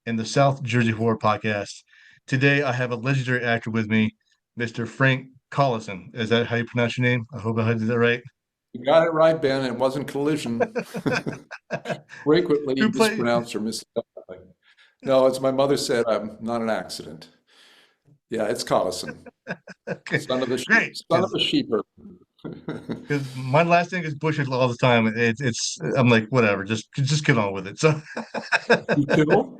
and the South Jersey Horror Podcast. Today, I have a legendary actor with me, Mr. Frank Collison. Is that how you pronounce your name? I hope I did that right. You got it right, Ben. It wasn't collision. Frequently Who played? mispronounced or misspelled. No, as my mother said, I'm not an accident. Yeah, it's Collison, Okay, son of a sheep, great. son of a sheeper. Because my last name is Bush all the time. It's I'm like whatever, just get on with it. So Do tell?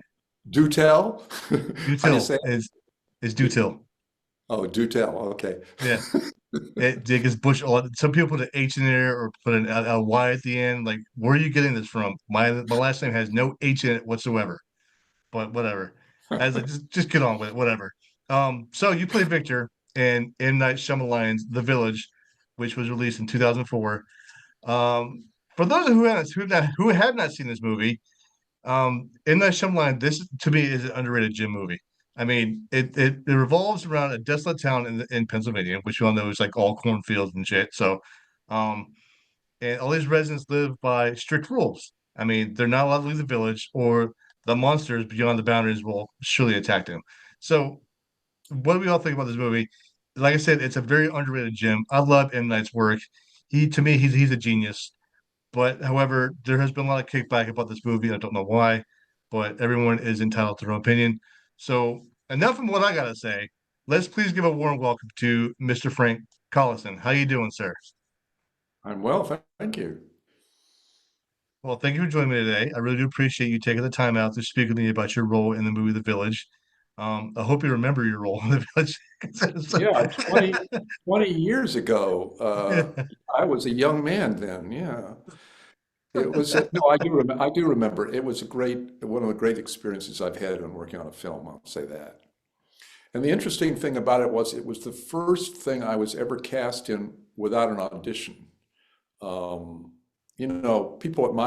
Do tell? do How do you till say is do it? till. Oh, do tell. Okay. Yeah. It gets Bush. Some people put an H in there or put a Y at the end. Like, where are you getting this from? My last name has no H in it whatsoever. But whatever. As just get on with it. Whatever. So you play Victor in M. Night Shyamalan's The Village, which was released in 2004. For those who have not seen this movie, M. Night Shyamalan, this to me is an underrated gym movie. I mean, it revolves around a desolate town in Pennsylvania, which you all know is like all cornfields and shit. So, um, and all these residents live by strict rules. I mean, they're not allowed to leave the village, or the monsters beyond the boundaries will surely attack them. So, what do we all think about this movie? Like I said, it's a very underrated gem. I love M. Night's work. To me, he's a genius. But however, there has been a lot of kickback about this movie. I don't know why, but everyone is entitled to their own opinion. So enough of what I gotta say. Let's please give a warm welcome to Mr. Frank Collison. How you doing, sir? I'm well, thank you. Well, thank you for joining me today. I really do appreciate you taking the time out to speak with me about your role in the movie The Village. I hope you remember your role in The Village. Yeah, 20 years ago, Yeah. I was a young man then. Yeah. It was no, I do remember. It was one of the great experiences I've had in working on a film. I'll say that. And the interesting thing about it was the first thing I was ever cast in without an audition. Um, people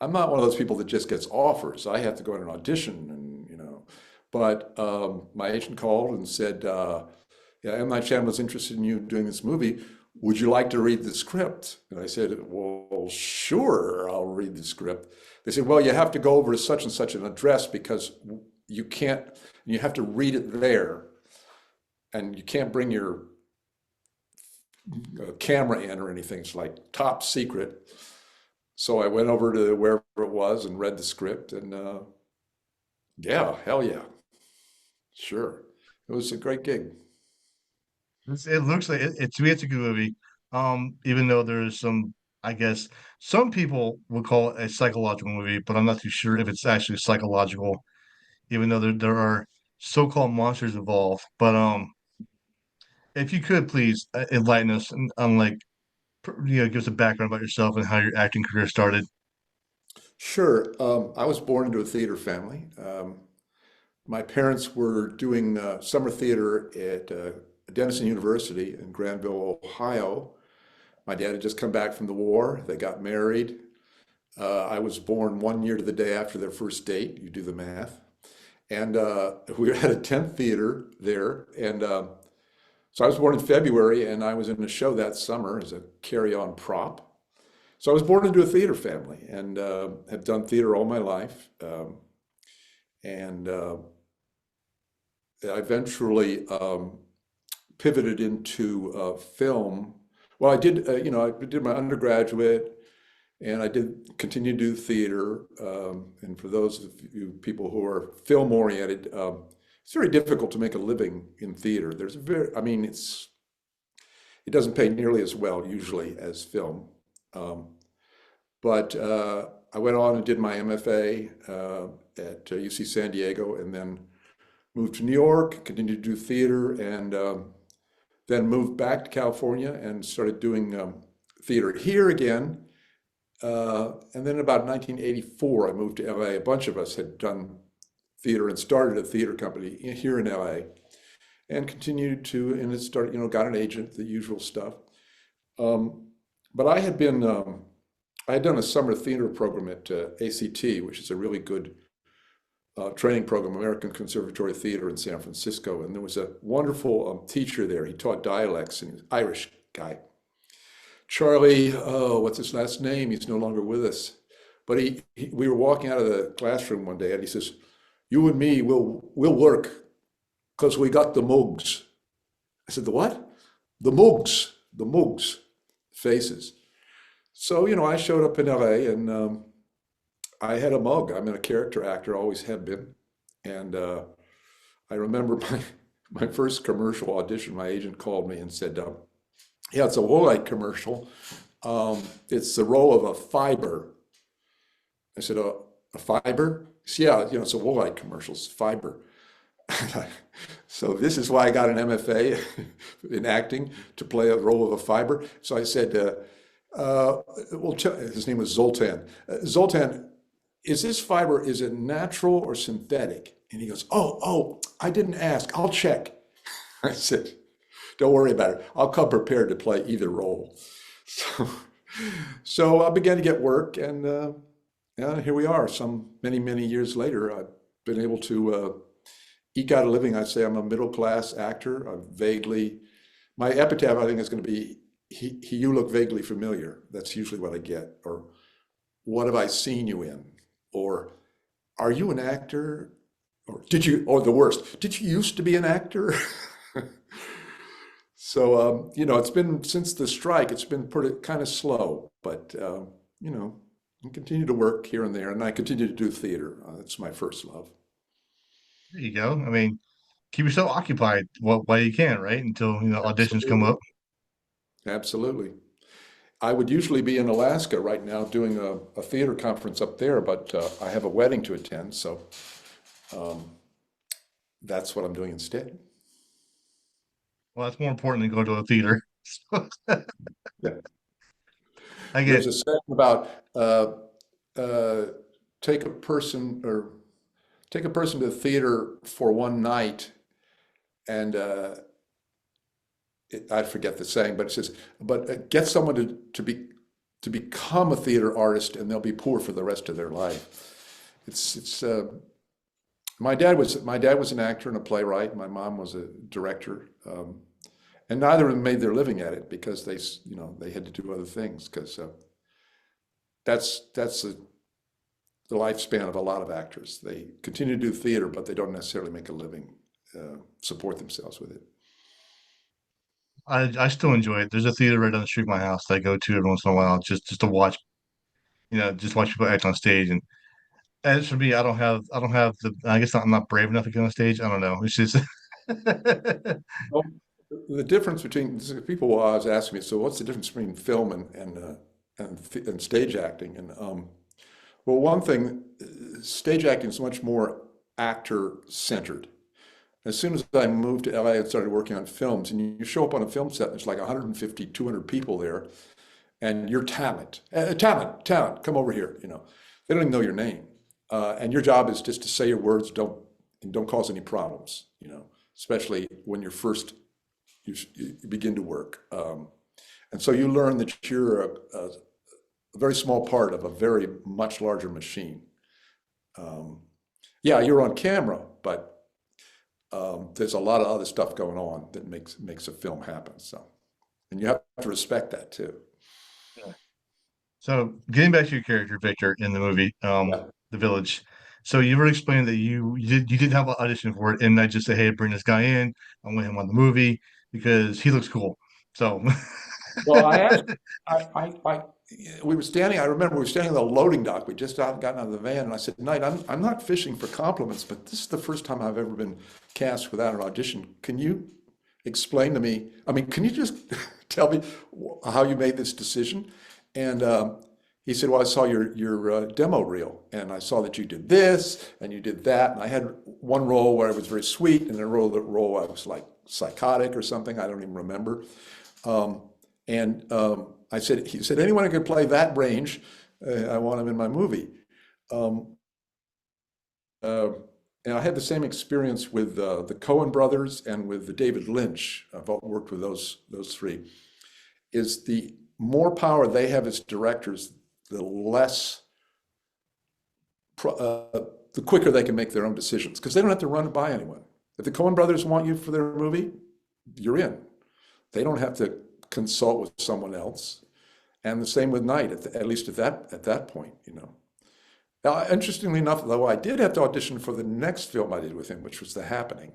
I'm not one of those people that just gets offers. I have to go in an audition, But my agent called and said, "Yeah, M. Night Shyamalan's interested in you doing this movie. Would you like to read the script?" And I said, "Well, sure, I'll read the script." They said, "Well, you have to go over to such and such an address because you can't, you have to read it there, and you can't bring your camera in or anything. It's like top secret." So I went over to wherever it was and read the script, and yeah, hell yeah, sure. It was a great gig. It looks like to me, it's a good movie. Even though there's some, I guess, some people would call it a psychological movie, but I'm not too sure if it's actually psychological, even though there are so-called monsters involved. But if you could please enlighten us on like, give us a background about yourself and how your acting career started. Sure. I was born into a theater family. My parents were doing summer theater at Denison University in Granville, Ohio. My dad had just come back from the war. They got married. I was born 1 year to the day after their first date. You do the math. And we had a tent theater there. And so I was born in February, and I was in a show that summer as a carry-on prop. So I was born into a theater family and have done theater all my life. And I eventually pivoted into film. Well, I did, I did my undergraduate and I did continue to do theater. And for those of you people who are film oriented, it's very difficult to make a living in theater. It doesn't pay nearly as well usually as film. Um, but I went on and did my MFA at UC San Diego and then moved to New York, continued to do theater, and then moved back to California and started doing theater here again. And then about 1984, I moved to LA. A bunch of us had done theater and started a theater company here in LA and continued to, and it started, got an agent, the usual stuff. Um, but I had done a summer theater program at ACT, which is a really good training program, American Conservatory Theater in San Francisco. And there was a wonderful teacher there. He taught dialects, and he's an Irish guy. Charlie, oh, what's his last name? He's no longer with us. But we were walking out of the classroom one day, and he says, "You and me will work because we got the mugs." I said, "The what?" The mugs, faces. So, I showed up in LA, and I had a mug. I'm a character actor, always have been. And I remember my first commercial audition, my agent called me and said, yeah, it's a Woolite commercial. It's the role of a fiber. I said, a fiber? He said, yeah, it's a Woolite commercial, it's fiber. So this is why I got an MFA in acting, to play a role of a fiber. So I said, well, his name was Zoltan. Zoltan, is this fiber, is it natural or synthetic? And he goes, oh, I didn't ask. I'll check. I said, don't worry about it. I'll come prepared to play either role. So, so I began to get work, and yeah, here we are. Some many years later, I've been able to eke out a living. I'd say I'm a middle class actor. My epitaph, I think, is going to be, you look vaguely familiar. That's usually what I get. Or, what have I seen you in? Or, are you an actor? Or the worst, did you used to be an actor? So, it's been, since the strike, it's been pretty kind of slow, but, I continue to work here and there, and I continue to do theater. It's my first love. There you go. I mean, keep yourself occupied while you can, right? Until auditions come Absolutely. up. Absolutely. I would usually be in Alaska right now doing a theater conference up there, but I have a wedding to attend, so um, that's what I'm doing instead. Well, that's more important than going to a theater. Yeah. I There's get a saying about uh, take a person or take a person to the theater for one night, and I forget the saying, but it says, but get someone to become a theater artist, and they'll be poor for the rest of their life. It's my dad was an actor and a playwright. My mom was a director, and neither of them made their living at it because they had to do other things, because that's the lifespan of a lot of actors. They continue to do theater, but they don't necessarily make a living, support themselves with it. I still enjoy it. There's a theater right down the street from my house that I go to every once in a while, just to watch, just watch people act on stage. And as for me, I don't have the. I guess I'm not brave enough to get on stage. I don't know. It's just Well, the difference between people will always ask me, so what's the difference between film and stage acting? And well, one thing, stage acting is much more actor centered. As soon as I moved to LA and started working on films, and you show up on a film set, and there's like 150, 200 people there, and you're talent, talent, come over here. They don't even know your name, and your job is just to say your words, don't cause any problems. Especially when you begin to work, and so you learn that you're a very small part of a very much larger machine. Um, yeah, you're on camera, but there's a lot of other stuff going on that makes a film happen. So, and you have to respect that too. so. Getting back to your character, Victor, in the movie, Yeah. The Village. So you were explaining that you did have an audition for it, and I just say, hey, bring this guy in. I want him on the movie because he looks cool. So Well, I asked, I, we were standing, I remember we were standing on the loading dock. We just gotten out of the van, and I said, Knight, I'm not fishing for compliments, but this is the first time I've ever been cast without an audition. Can you explain to me, I mean, can you just tell me how you made this decision? And he said, well, I saw your demo reel, and I saw that you did this and you did that. And I had one role where I was very sweet, and a role I was like psychotic or something. I don't even remember. Um, and he said, anyone who could play that range, I want him in my movie. Um, uh, and I had the same experience with the Coen brothers and with the David Lynch. I've worked with those three. Is the more power they have as directors, the less, the quicker they can make their own decisions, because they don't have to run it by anyone. If the Coen brothers want you for their movie, you're in. They don't have to consult with someone else. And the same with Knight, at least at that point. Interestingly enough, though, I did have to audition for the next film I did with him, which was The Happening.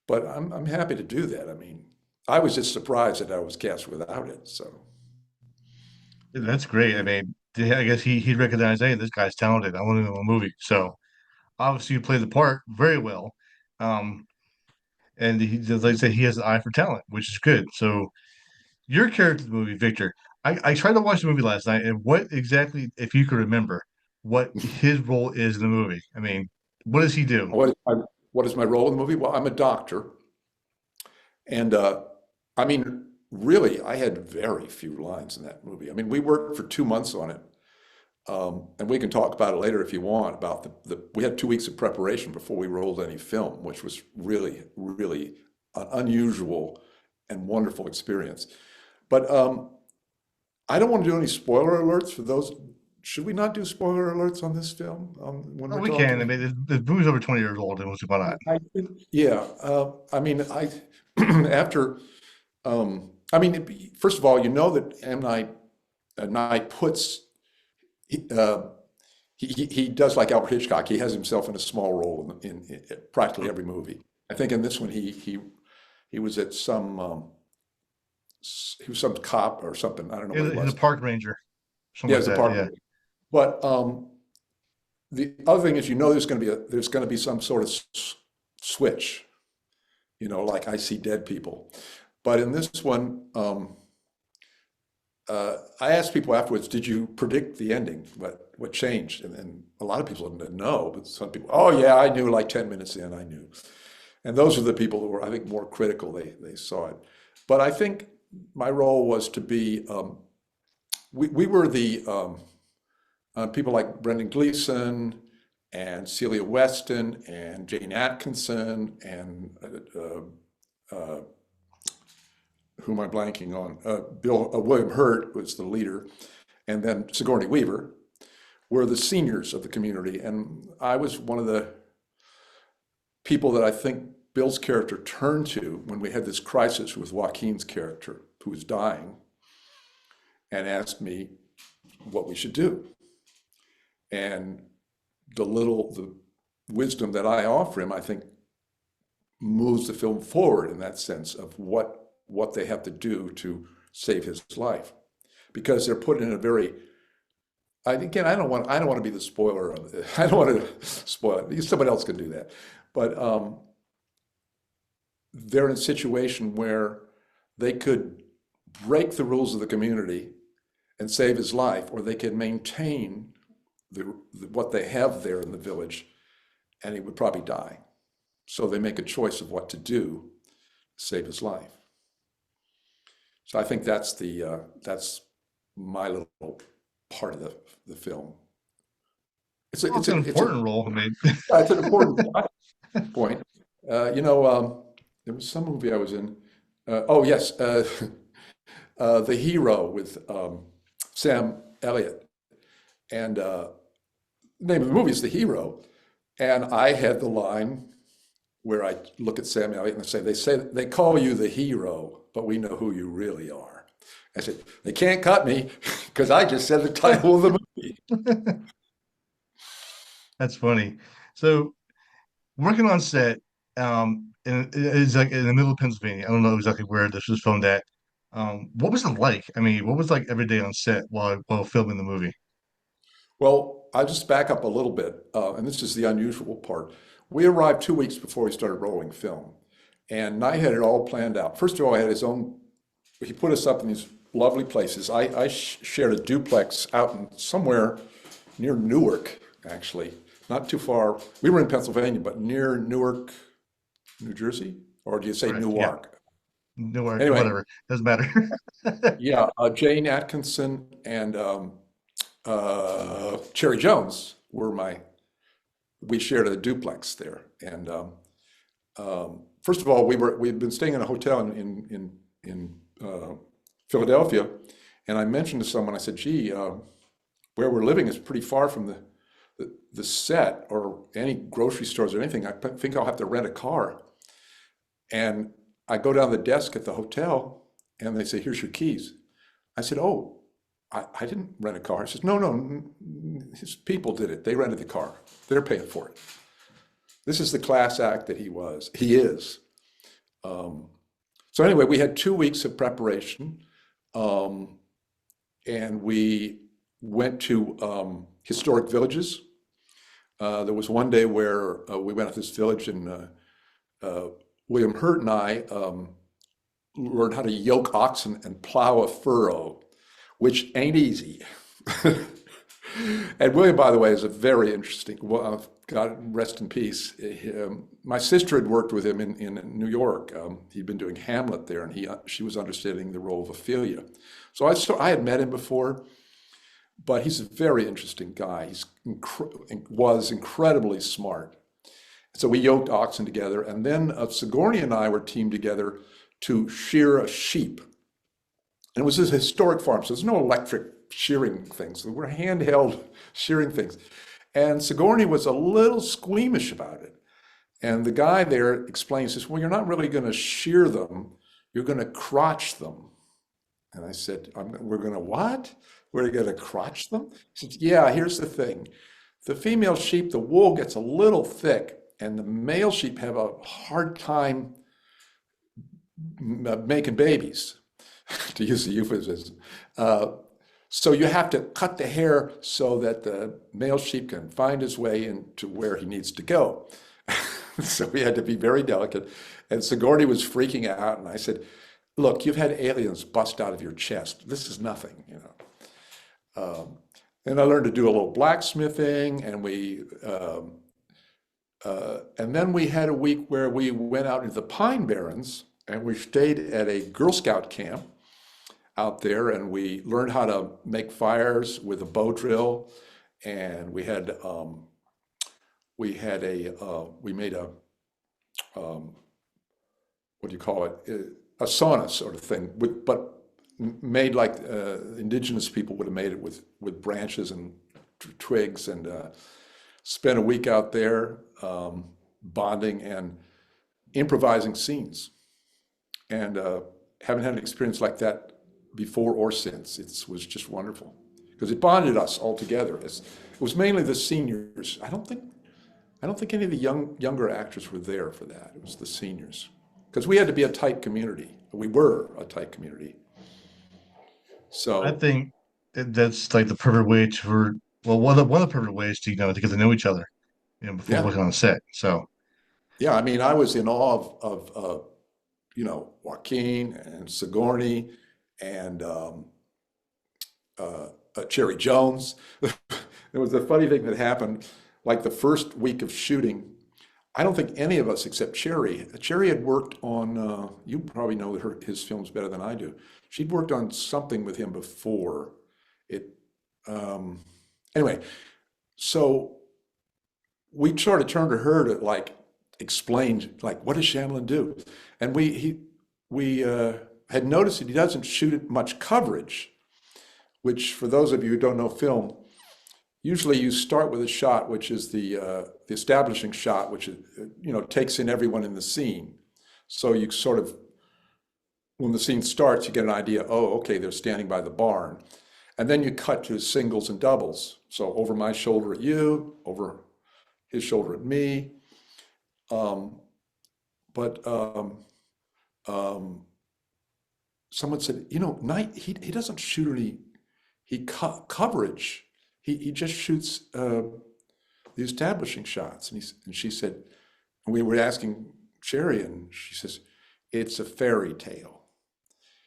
But I'm happy to do that. I mean, I was just surprised that I was cast without it. So That's great. I mean, I guess he recognized, hey, this guy's talented. I want him in a movie. So obviously you play the part very well. Um, and he, like I said, he has an eye for talent, which is good. So your character in the movie, Victor, I tried to watch the movie last night, and what exactly, if you could remember, what his role is in the movie? I mean, what does he do? what is what is my role in the movie? Well, I'm a doctor, and I mean, really, I had very few lines in that movie. I mean, we worked for 2 months on it. And we can talk about it later if you want about we had 2 weeks of preparation before we rolled any film, which was really, really an unusual and wonderful experience. But I don't want to do any spoiler alerts for those. Should we not do spoiler alerts on this film when Oh, we're we can. I talking? mean, the movie's over 20 years old, and why not? I think, yeah. I mean, after, I mean, first of all, you know that M. Night puts he, uh, he does like Albert Hitchcock. He has himself in a small role in practically every movie. I think in this one he was at he was some cop or something. I don't know what he He's a was. park ranger, something Yeah, like as a that. partner. Yeah. But the other thing is, you know, there's going to be some sort of switch. You know, like I see dead people. But in this one, I asked people afterwards, "Did you predict the ending? What changed?" And a lot of people didn't know, but some people, "Oh yeah, I knew like 10 minutes in, I knew." And those are the people who were, I think, more critical. They saw it, but I think my role was to be. We were the people like Brendan Gleeson and Celia Weston and Jane Atkinson and who am I blanking on? William Hurt was the leader, and then Sigourney Weaver were the seniors of the community. And I was one of the people that I think Bill's character turned to when we had this crisis with Joaquin's character, who was dying, and asked me what we should do. And the wisdom that I offer him, I think, moves the film forward in that sense of what they have to do to save his life, because they're put in a very again, I don't want to be the spoiler of it. I don't want to spoil it. Somebody else can do that. But they're in a situation where they could break the rules of the community and save his life, or they could maintain what they have there in the village, and he would probably die. So they make a choice of what to do to save his life. So I think that's my little part of the film. Well, it's an important role. I mean, It's an important point. You know, there was some movie I was in. Oh yes, The Hero with Sam Elliott, and the name of the movie is The Hero. And I had the line where I look at Sam Elliott and say they call you the hero, but we know who you really are. I said, they can't cut me because I just said the title of the movie. that's funny. So working on set, and it's like in the middle of Pennsylvania. I don't know exactly where this was filmed at. What was it like? I mean, what was like every day on set while filming the movie? Well, I'll just back up a little bit, and this is the unusual part. We arrived 2 weeks before we started rolling film, and Knight had it all planned out. First of all, I had his own, he put us up in these lovely places. I shared a duplex out in somewhere near Newark, actually, not too far. We were in Pennsylvania, but near Newark, New Jersey, or do you say Correct. Yeah. Newark? Nowhere, Anyway, whatever. Doesn't matter. yeah, Jane Atkinson and Cherry Jones were we shared a duplex there. And first of all, we'd been staying in a hotel in Philadelphia, and I mentioned to someone, I said, "Gee, where we're living is pretty far from the set or any grocery stores or anything. I think I'll have to rent a car." And I go down the desk at the hotel, and they say, "Here's your keys." I said, "Oh." I didn't rent a car. He says, no, no, his people did it. They rented the car. They're paying for it. This is the class act that he is. Um, so anyway, we had 2 weeks of preparation, um, and we went to historic villages. There was one day where we went to this village, and uh, William Hurt and I learned how to yoke oxen and plow a furrow, which ain't easy. And William, by the way, is a very interesting, well, God rest in peace. My sister had worked with him in New York. He'd been doing Hamlet there, and she was understudying the role of Ophelia. So I had met him before, but he's a very interesting guy. Was incredibly smart. So we yoked oxen together, and then Sigourney and I were teamed together to shear a sheep. And it was this historic farm, so there's no electric shearing things. We're handheld shearing things. And Sigourney was a little squeamish about it. And the guy there explains this, well, you're not really going to shear them, you're going to crotch them. And I said, we're going to what? We're going to crotch them? He said, yeah, here's the thing. The female sheep, the wool gets a little thick, and the male sheep have a hard time making babies, to use the euphemism. So you have to cut the hair so that the male sheep can find his way into where he needs to go. So we had to be very delicate. And Sigourney was freaking out, and I said, look, you've had aliens bust out of your chest. This is nothing, you know. And I learned to do a little blacksmithing, and and then we had a week where we went out into the Pine Barrens, and we stayed at a Girl Scout camp out there, and we learned how to make fires with a bow drill, and we made a what do you call it, a sauna sort of thing, but made like indigenous people would have made it with branches and twigs, and spent a week out there bonding and improvising scenes, and haven't had an experience like that before or since. It was just wonderful because it bonded us all together. It was mainly the seniors. I don't think any of the younger actors were there for that. It was the seniors because we had to be a tight community. We were a tight community. I So think that's like the perfect way to, well, one of the perfect ways to, to get to know each other, before yeah, working on a set. So yeah. I mean, I was in awe of Joaquin and Sigourney and Cherry Jones. There was a funny thing that happened, like the first week of shooting. I don't think any of us except Cherry. Cherry had worked on, you probably know his films better than I do. She'd worked on something with him before. It, anyway, so we sort of turned to her to like explain, like, what does Shyamalan do? And we had noticed that he doesn't shoot much coverage, which for those of you who don't know film, usually you start with a shot, which is the establishing shot, which is, takes in everyone in the scene. So you sort of, when the scene starts, you get an idea, oh, okay, they're standing by the barn. And then you cut to singles and doubles. So over my shoulder at you, over his shoulder at me. But someone said, Knight, he doesn't shoot any coverage. He just shoots the establishing shots. And she said, and we were asking Sherry, and she says, it's a fairy tale.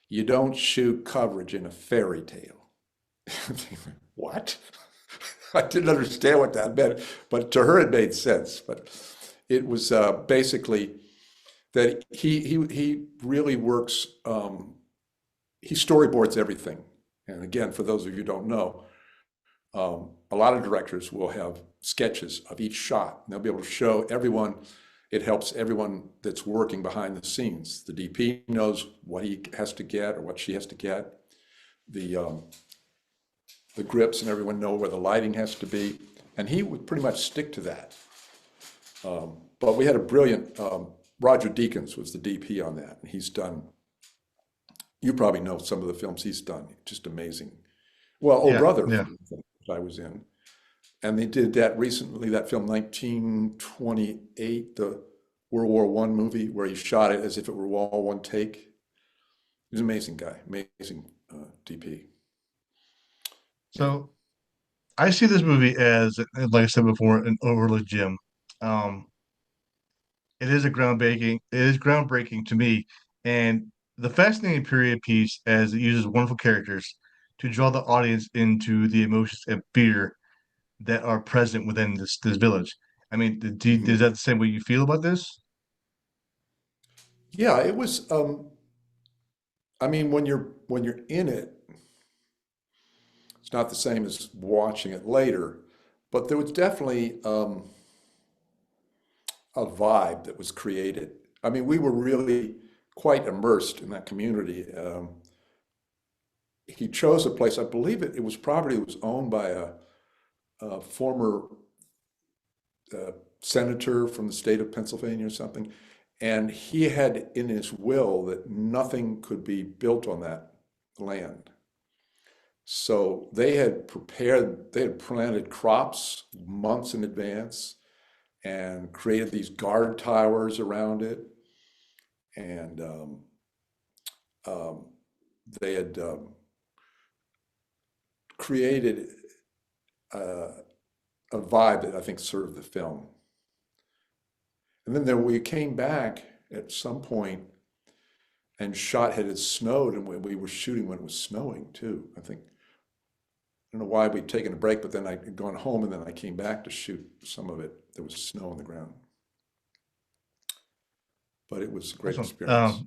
You don't shoot coverage in a fairy tale. What? I didn't understand what that meant, but to her it made sense. But it was basically that he really works. He storyboards everything. And again, for those of you who don't know, a lot of directors will have sketches of each shot. And they'll be able to show everyone. It helps everyone that's working behind the scenes. The DP knows what he has to get or what she has to get. The grips and everyone know where the lighting has to be. And he would pretty much stick to that. But we had a brilliant, Roger Deakins was the DP on that. And he's done, you probably know some of the films he's done, just amazing. Well, Oh Yeah, Brother, yeah. for instance, I was in. And they did that recently, that film 1928, the World War One movie, where he shot it as if it were all one take. He's an amazing guy, amazing DP. Yeah. So I see this movie as, like I said before, an overlooked gem. Um, it is a groundbreaking. It is groundbreaking to me, and the fascinating period piece as it uses wonderful characters to draw the audience into the emotions and fear that are present within this village. I mean, Mhm. is that the same way you feel about this? Yeah, it was. I mean, when you're in it, it's not the same as watching it later, but there was definitely a vibe that was created. I mean, we were really quite immersed in that community. He chose a place. I believe it was property that was owned by a former uh, senator from the state of Pennsylvania or something, and he had in his will that nothing could be built on that land. So they had planted crops months in advance and created these guard towers around it. And um, they had created uh, a vibe that I think served the film. And then we came back at some point and shot had it snowed, and we were shooting when it was snowing too. I don't know why we'd taken a break, but then I'd gone home and then I came back to shoot some of it. There was snow on the ground, but it was a great Awesome. experience.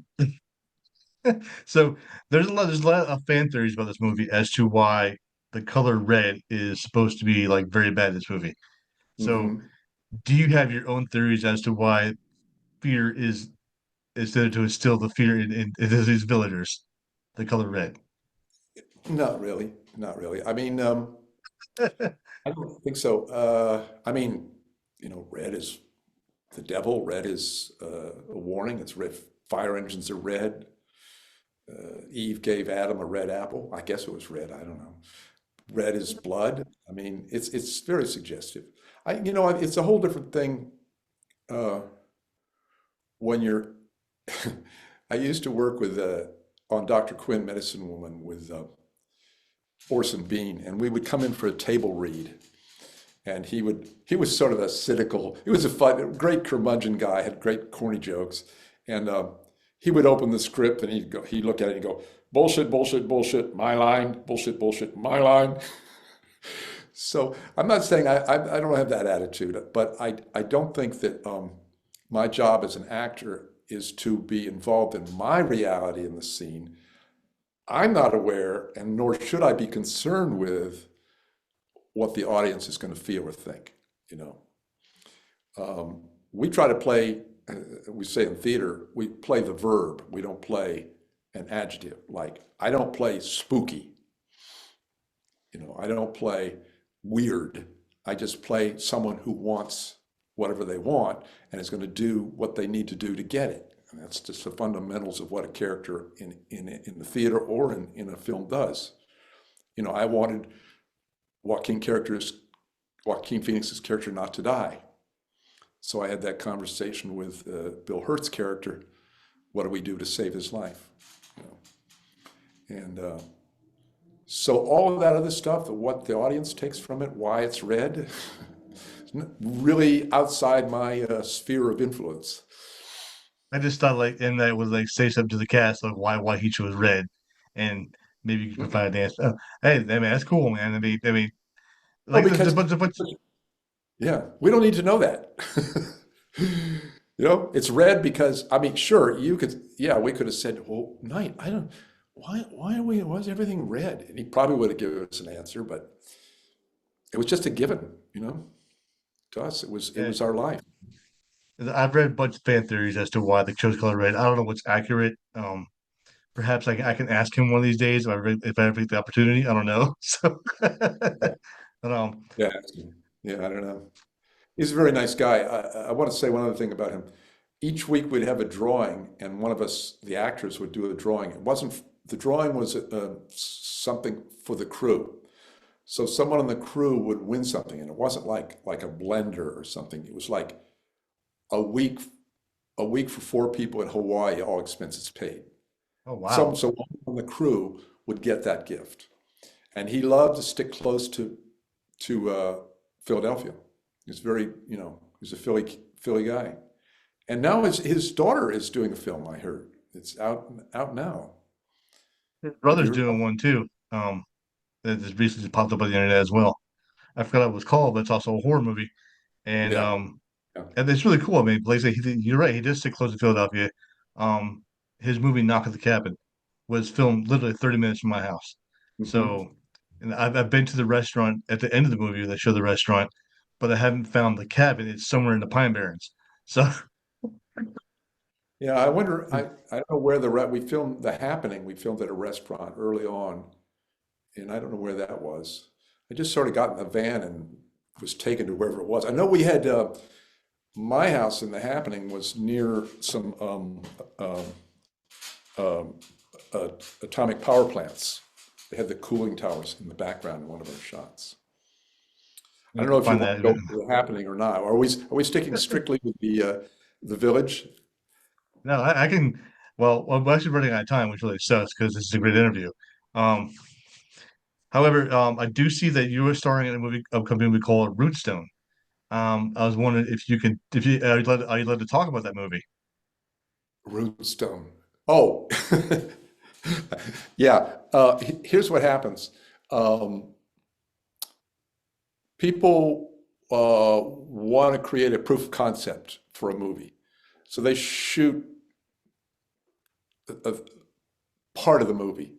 So there's a lot of fan theories about this movie as to why the color red is supposed to be like very bad in this movie. So Hmm. do you have your own theories as to why fear is there to instill the fear in these villagers, the color red? Not really, not really. I mean, I don't think so. I mean, red is the devil. Red is a warning. It's red. Fire engines are red. Eve gave Adam a red apple. I guess it was red. I don't know. Red is blood. I mean, it's very suggestive. It's a whole different thing uh, when you're. I used to work with on Dr. Quinn, Medicine Woman, with Orson Bean, and we would come in for a table read, and he was sort of a cynical. He was a fun, great curmudgeon guy, had great corny jokes, and he would open the script and he'd look at it and go, bullshit, bullshit, bullshit, my line, bullshit, bullshit, my line. So I'm not saying I don't have that attitude, but I don't think that my job as an actor is to be involved in my reality in the scene. I'm not aware, and nor should I be concerned with what the audience is going to feel or think. You know, we try to play. We say in theater, we play the verb. We don't play an adjective. Like I don't play spooky. I don't play weird. I just play someone who wants whatever they want and is going to do what they need to do to get it. And that's just the fundamentals of what a character in the theater or in a film does. I wanted Joaquin characters, Joaquin Phoenix's character not to die. So I had that conversation with Bill Hurt's character. What do we do to save his life? You know? And so all of that other stuff, what the audience takes from it, why it's read, really outside my sphere of influence. I just thought like, and that would like say something to the cast like why he chose red, and maybe you can Mm-mm. provide an answer. Oh, hey, I mean that's cool, man. I mean, Well, like the yeah, we don't need to know that. It's red because I mean, sure, yeah, we could have said, well, Knight, I don't, why is everything red? And he probably would have given us an answer, but it was just a given, to us. It yeah, was our life. I've read a bunch of fan theories as to why they chose color red. I don't know what's accurate. Perhaps I can ask him one of these days if I ever get the opportunity. I don't know. So, but Yeah, yeah, I don't know. He's a very nice guy. I want to say one other thing about him. Each week we'd have a drawing, and one of us, the actors, would do a drawing. The drawing was something for the crew. So someone on the crew would win something, and it wasn't like a blender or something. It was like a week a week for four people in Hawaii, all expenses paid. Oh Some wow. so one on the crew would get that gift, and he loved to stick close to Philadelphia. He's very, he's a Philly guy. And now his daughter is doing a film, I heard. It's out now. His Have you brother's heard doing about one too. That just recently popped up on the internet as well. I forgot what it was called, but it's also a horror movie. it? And Yeah. Yeah. and it's really cool. I mean, like I say, you're right. He does stick close to Philadelphia. Um, his movie Knock at the Cabin was filmed literally 30 minutes from my house. Hmm. So, and I've been to the restaurant at the end of the movie where they show the restaurant, but I haven't found the cabin. It's somewhere in the Pine Barrens. So, Yeah, I wonder, I don't know where we filmed The Happening, we filmed at a restaurant early on, and I don't know where that was. I just sort of got in the van and was taken to wherever it was. I know we had, my house in The Happening was near some um, atomic power plants. They had the cooling towers in the background in one of our shots. I I don't have know to if you find want that. to go to The Happening or not. Are we sticking strictly with the village? No, I can. Well, we're actually running out of time, which really sucks because this is a great interview. Um, However, I do see that you are starring in a movie, upcoming movie called Rootstone. I was wondering if you could, if you are you allowed to talk about that movie? Runestone. Oh, yeah. Here's what happens. Um, People want to create a proof of concept for a movie. So they shoot a part of the movie.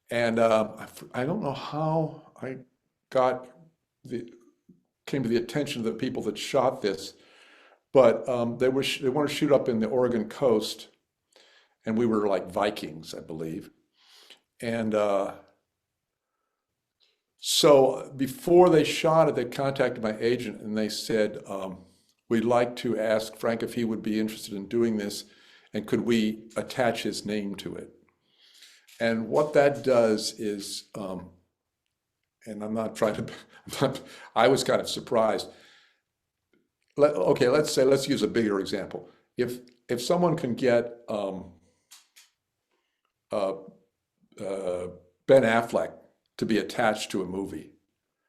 And I don't know how I got the came to the attention of the people that shot this, but they want to shoot up in the Oregon coast, and we were like Vikings, I believe. And so before they shot it, they contacted my agent and they said, we'd like to ask Frank if he would be interested in doing this, and could we attach his name to it? And what that does is, and I'm not trying to, I was kind of surprised. Okay, let's use a bigger example. If someone can get uh, uh, Ben Affleck to be attached to a movie,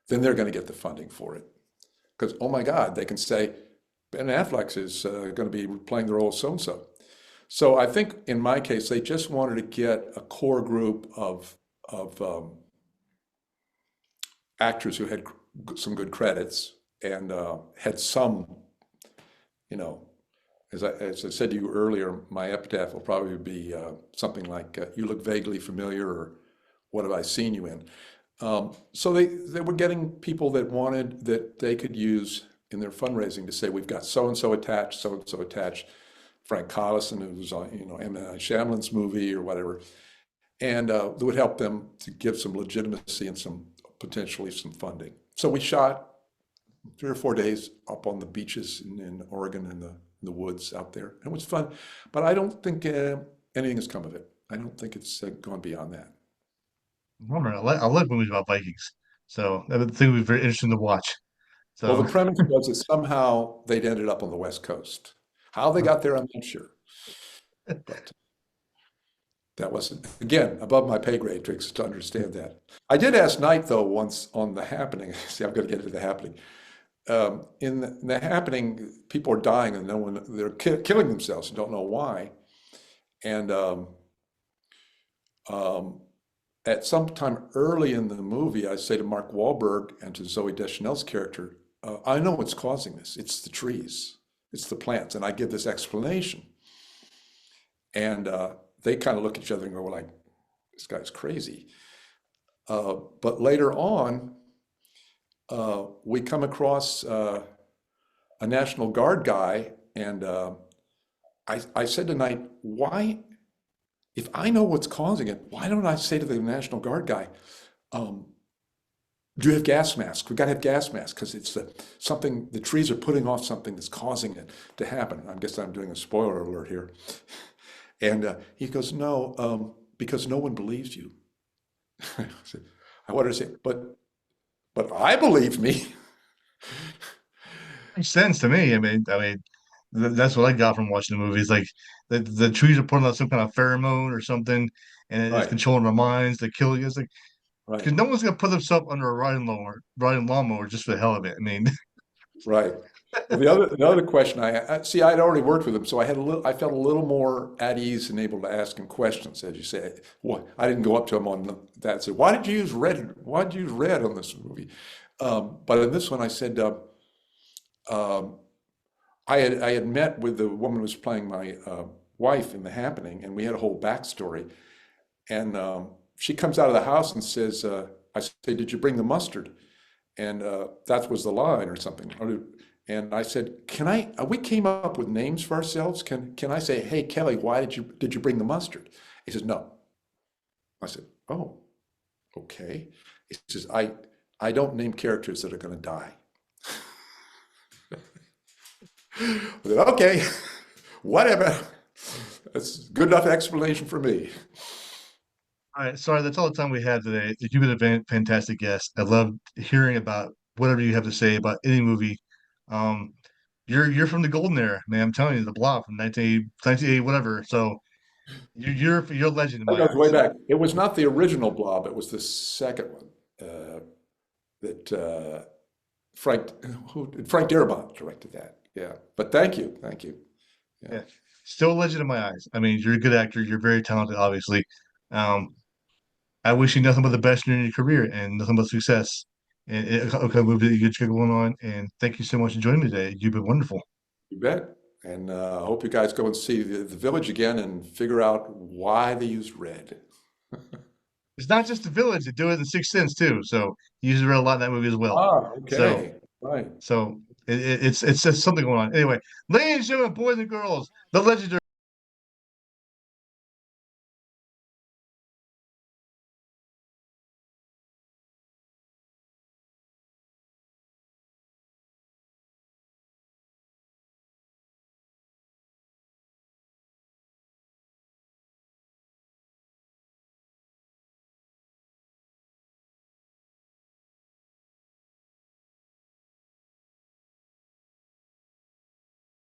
then they're going to get the funding for it. Because, oh my God, they can say, Ben Affleck is going to be playing the role of so and so. So I think in my case, they just wanted to get a core group of actors who had some good credits and had some, you know, as I said to you earlier, my epitaph will probably be something like, "You look vaguely familiar," or "What have I seen you in?" So they were getting people that wanted that they could use in their fundraising to say, "We've got so and so attached, so and so attached." Frank Collison, who was on, M. Night Shyamalan's movie or whatever, and that would help them to give some legitimacy and some potentially some funding. So we shot 3 or 4 days up on the beaches in Oregon in the woods out there. It was fun, but I don't think anything has come of it. I don't think it's gone beyond that. I like movies about Vikings, so I would think it would be very interesting to watch. Well, the So, premise was that somehow they'd ended up on the West Coast. How they got there, I'm not sure. But that wasn't, again, above my pay grade, Tricks, to understand that. I did ask Knight, though, once on The Happening. See, I'm going to get into The Happening. In the Happening, people are dying and they're killing themselves and don't know why. And um, at some time early in the movie, I say to Mark Wahlberg and to Zoe Deschanel's character, I know what's causing this. It's the trees, it's the plants. And I give this explanation. And they kind of look at each other and go, like, this guy's crazy. But later on, we come across a National Guard guy, and I said tonight, why, if I know what's causing it, why don't I say to the National Guard guy, um, do you have gas masks? We got to have gas masks because it's something, the trees are putting off something that's causing it to happen. I guess I'm doing a spoiler alert here. And he goes, no, because no one believes you. I said, I wanted to say, but but I believed me. Makes sense to me. That's what I got from watching the movies. Like the trees are putting out some kind of pheromone or something, and it's Right, controlling our minds to kill you. It's like right, because no one's gonna put themselves under a riding lawnmower just for the hell of it. I mean, right. Well, the other question see, I'd already worked with him, so I felt a little more at ease and able to ask him questions, as you say. Well, I didn't go up to him on that and say, "Why did you use red? Why did you use red on this movie?" But in this one, I said, um, I had met with the woman who was playing my wife in The Happening, and we had a whole backstory. And she comes out of the house and says, "I say, did you bring the mustard?" And that was the line or something. And I said, "Can I? We came up with names for ourselves. Can I say, hey Kelly, why did you bring the mustard?" He says, "No." I said, "Oh, okay." He says, I don't name characters that are going to die." I said, "Okay, whatever. That's good enough explanation for me." all right, sorry, that's all the time we have today. You've been a fantastic guest. I love hearing about whatever you have to say about any movie. Um, you're from the golden era, man. I'm telling you, the Blob from 1980, whatever. So you're a legend in That my goes way eyes. back. It was not the original Blob. It was the second one that Frank Darabont directed that. Yeah, but thank you. Yeah, Yeah, still a legend in my eyes. I mean, you're a good actor. You're very talented, obviously. Um, I wish you nothing but the best in your career and nothing but success. And okay, movie that you get going on. And thank you so much for joining me today. You've been wonderful. you bet. And I hope you guys go and see the Village again and figure out why they used red. It's not just the village; they do it in Sixth Sense too. So he uses it a lot in that movie as well. Ah, So okay, right. so it's just something going on. Anyway, ladies and gentlemen, boys and girls, the legendary.